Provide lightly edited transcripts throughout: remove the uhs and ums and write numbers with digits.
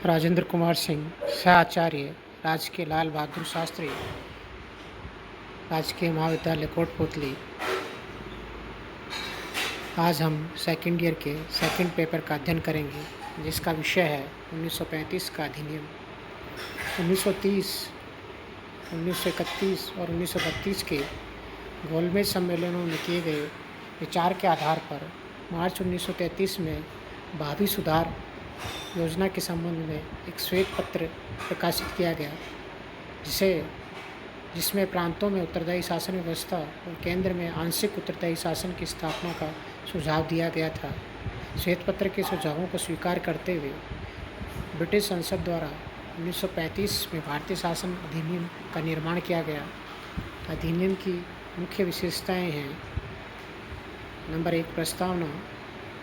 राजेंद्र कुमार सिंह, सहाचार्य, राजकीय लाल बहादुर शास्त्री राजकीय महाविद्यालय कोटपुतली। आज हम सेकंड ईयर के सेकंड पेपर का अध्ययन करेंगे, जिसका विषय है 1935 का अधिनियम। 1930, 1931 और 1932 के गोलमेज सम्मेलनों में किए गए विचार के आधार पर मार्च 1933 में भावी सुधार योजना के संबंध में एक श्वेत पत्र प्रकाशित किया गया, जिसमें प्रांतों में उत्तरदायी शासन व्यवस्था और केंद्र में आंशिक उत्तरदायी शासन की स्थापना का सुझाव दिया गया था। श्वेत पत्र के सुझावों को स्वीकार करते हुए ब्रिटिश संसद द्वारा 1935 में भारतीय शासन अधिनियम का निर्माण किया गया। अधिनियम की मुख्य विशेषताएं हैं: नंबर 1 प्रस्तावना,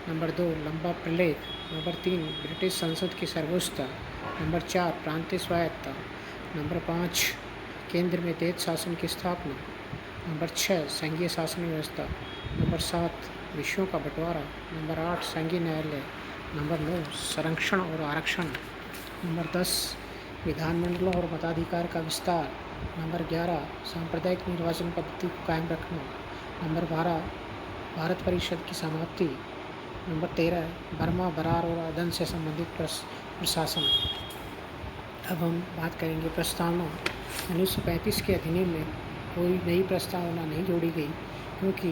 नंबर 2 लंबा प्रलेख, नंबर 3 ब्रिटिश संसद की सर्वोच्चता, नंबर 4 प्रांतीय स्वायत्तता, नंबर 5 केंद्र में देश शासन की स्थापना, नंबर 6 संघीय शासन व्यवस्था, नंबर 7 विषयों का बंटवारा, नंबर 8 संघीय न्यायालय, नंबर 9 संरक्षण और आरक्षण, नंबर 10 विधानमंडलों और मताधिकार का विस्तार, नंबर 11 सांप्रदायिक निर्वाचन पद्धति को कायम रखना, नंबर 12 भारत परिषद की समाप्ति, नंबर 13 बर्मा, बरार और अदन से संबंधित प्रशासन। अब हम बात करेंगे प्रस्तावना। 1935 के अधिनियम में कोई नई प्रस्तावना नहीं जोड़ी गई, क्योंकि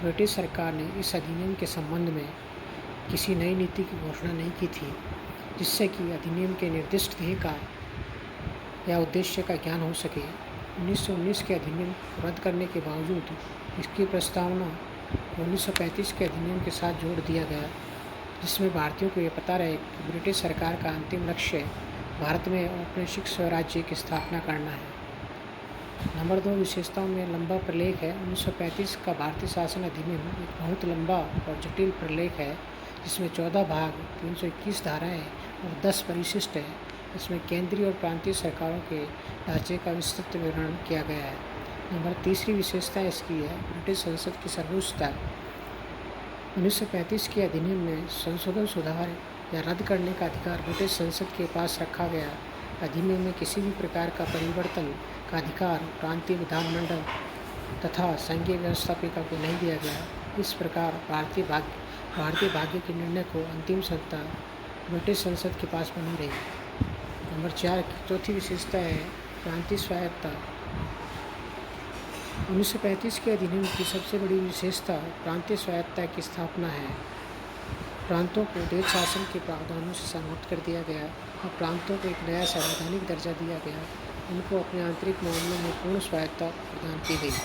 ब्रिटिश सरकार ने इस अधिनियम के संबंध में किसी नई नीति की घोषणा नहीं की थी, जिससे कि अधिनियम के निर्दिष्ट ध्येय का या उद्देश्य का ज्ञान हो सके। 1919 के अधिनियम को रद्द करने के बावजूद इसकी प्रस्तावना 1935 के अधिनियम के साथ जोड़ दिया गया, जिसमें भारतीयों को यह पता रहे कि ब्रिटिश सरकार का अंतिम लक्ष्य भारत में औपनिवेशिक स्वराज्य की स्थापना करना है। नंबर 2 विशेषताओं में लंबा प्रलेख है। 1935 का भारतीय शासन अधिनियम एक बहुत लंबा और जटिल प्रलेख है, जिसमें 14 भाग, 321 धाराएं और 10 परिशिष्ट है। इसमें केंद्रीय और प्रांतीय सरकारों के ढांचे का विस्तृत विवरण किया गया है। नंबर 3 विशेषता इसकी है ब्रिटिश संसद की सर्वोच्चता। 1935 के अधिनियम में संशोधन, सुधार या रद्द करने का अधिकार ब्रिटिश संसद के पास रखा गया। अधिनियम में किसी भी प्रकार का परिवर्तन का अधिकार प्रांतीय विधानमंडल तथा संघीय व्यवस्थापिका को नहीं दिया गया। इस प्रकार भारतीय भाग्य के निर्णय को अंतिम सत्ता ब्रिटिश संसद के पास बनी रही। नंबर 4 की चौथी विशेषता है प्रांतीय स्वायत्तता। 1935 के अधिनियम की सबसे बड़ी विशेषता प्रांतीय स्वायत्तता की स्थापना है। प्रांतों को देश शासन के प्रावधानों से समाप्त कर दिया गया और प्रांतों को एक नया संवैधानिक दर्जा दिया गया। उनको अपने आंतरिक मामलों में पूर्ण स्वायत्तता प्रदान की गई।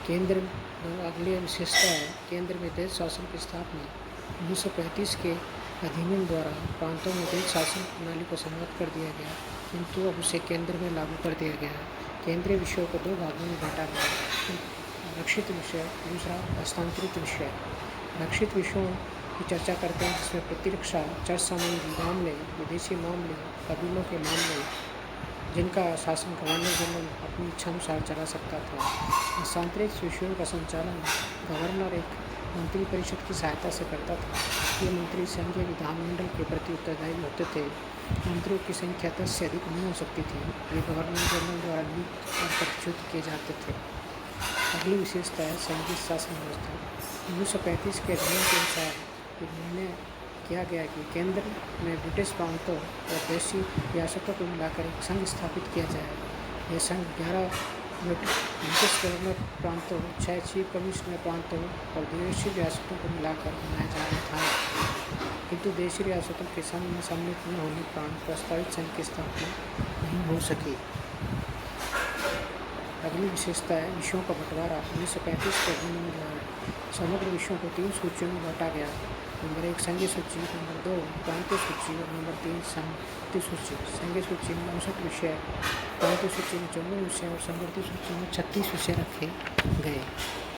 केंद्र अगली विशेषता है केंद्र में देश शासन की स्थापना। 1935 के अधिनियम द्वारा प्रांतों में देश शासन प्रणाली को समाप्त कर दिया गया, किंतु अब उसे केंद्र में लागू कर दिया गया है। केंद्रीय विषयों को 2 भागों में बांटा गया: रक्षित विषय, दूसरा हस्तांतरित विषय। रक्षित विषयों की चर्चा करते हैं, जिसमें प्रतिरक्षा, चर संबंधी मामले, विदेशी मामले, कबीलों के मामले, जिनका शासन गवर्नर जनरल अपनी इच्छानुसार चला सकता था। हस्तांतरित विषयों का संचालन गवर्नर एक मंत्री परिषद की सहायता से करता था। ये मंत्री संघीय विधानमंडल के प्रति उत्तरदायी होते थे। मंत्रियों की संख्या 10 से अधिक नहीं हो सकती थी। ये गवर्नर जनरल द्वारा नियुक्त और प्रतिष्ठित किए जाते थे। अगली विशेषता है संघीय शासन व्यवस्था। 1935 के अधिनियम के अनुसार निर्णय किया गया कि केंद्र में ब्रिटिश प्रांतों और देशी रियासतों को मिलाकर एक संघ स्थापित किया जाए। यह संघ 11 ब्रिटिश गवर्नर प्रांतों, 6 चीफ कमिश्नर प्रांतों और देशी रियासतों को मिलाकर बनाया जा रहा था, किंतु देशी रियासतों के संघ में सम्मिलित न होने के कारण प्रस्तावित संघ की स्थापना नहीं हो सकी। अगली विशेषता है विषयों का बंटवारा। 1935 के अधिनियम द्वारा समग्र विषयों को 3 सूचियों में बांटा गया। नंबर 1 संघीय सूची, नंबर 2 प्रांतीय सूची और नंबर 3 संवर्ती सूची। संघीय सूची में 59 विषय, प्रांतीय सूची में 54 विषय और संवर्ती सूची में 36 विषय रखे गए।